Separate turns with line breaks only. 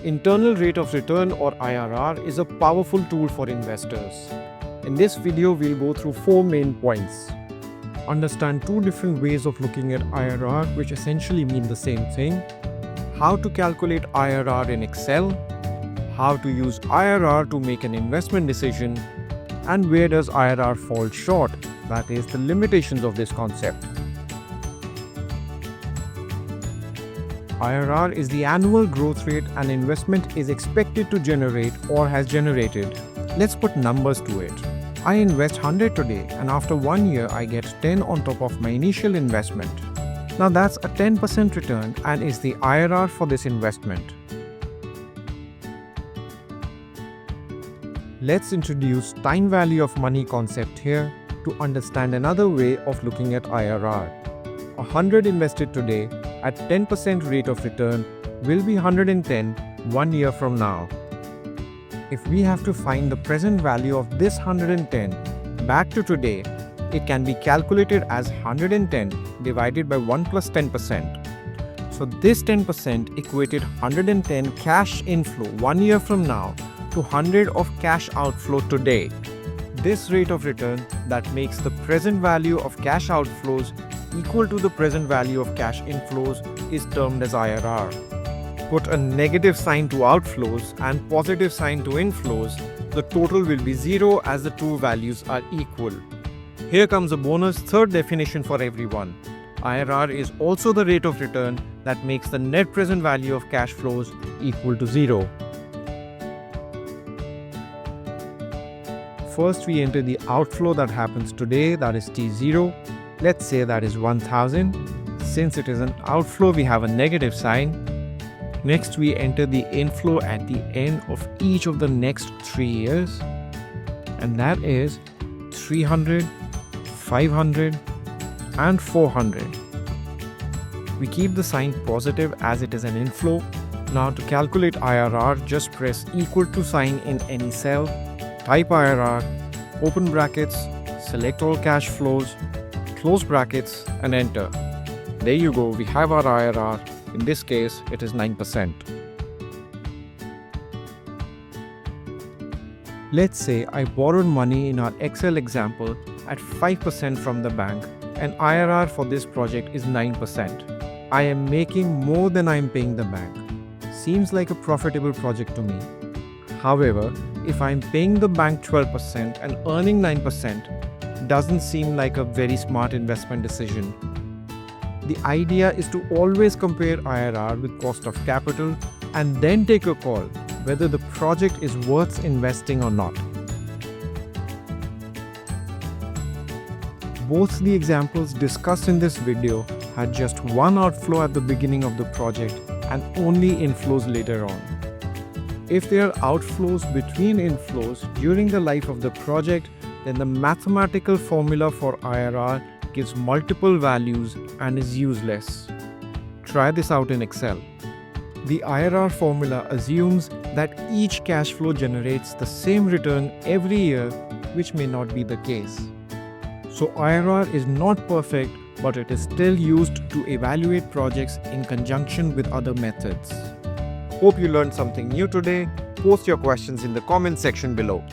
Internal rate of return or IRR is a powerful tool for investors. In this video, we'll go through 4 main points. Understand 2 different ways of looking at IRR, which essentially mean the same thing. How to calculate IRR in Excel. How to use IRR to make an investment decision. And where does IRR fall short? That is, the limitations of this concept. IRR is the annual growth rate an investment is expected to generate or has generated. Let's put numbers to it. I invest 100 today and after 1 year I get 10 on top of my initial investment. Now that's a 10% return and is the IRR for this investment. Let's introduce time value of money concept here to understand another way of looking at IRR. 100 invested today at 10% rate of return will be 110 1 year from now. If we have to find the present value of this 110 back to today, it can be calculated as 110 divided by 1 plus 10%. So this 10% equated 110 cash inflow 1 year from now to 100 of cash outflow today. This rate of return that makes the present value of cash outflows equal to the present value of cash inflows is termed as IRR. Put a negative sign to outflows and positive sign to inflows, the total will be 0 as the two values are equal. Here comes a bonus third definition for everyone. IRR is also the rate of return that makes the net present value of cash flows equal to 0. First, we enter the outflow that happens today, that is T0. Let's say that is 1000. Since it is an outflow, we have a negative sign. Next, we enter the inflow at the end of each of the next 3 years. And that is 300, 500, and 400. We keep the sign positive as it is an inflow. Now to calculate IRR, just press equal to sign in any cell, type IRR, open brackets, select all cash flows, close brackets and enter. There you go, we have our IRR. In this case, it is 9%. Let's say I borrowed money in our Excel example at 5% from the bank and IRR for this project is 9%. I am making more than I am paying the bank. Seems like a profitable project to me. However, if I am paying the bank 12% and earning 9%, doesn't seem like a very smart investment decision. The idea is to always compare IRR with cost of capital and then take a call whether the project is worth investing or not. Both the examples discussed in this video had just one outflow at the beginning of the project and only inflows later on. If there are outflows between inflows during the life of the project, then the mathematical formula for IRR gives multiple values and is useless. Try this out in Excel. The IRR formula assumes that each cash flow generates the same return every year, which may not be the case. So IRR is not perfect, but it is still used to evaluate projects in conjunction with other methods. Hope you learned something new today. Post your questions in the comment section below.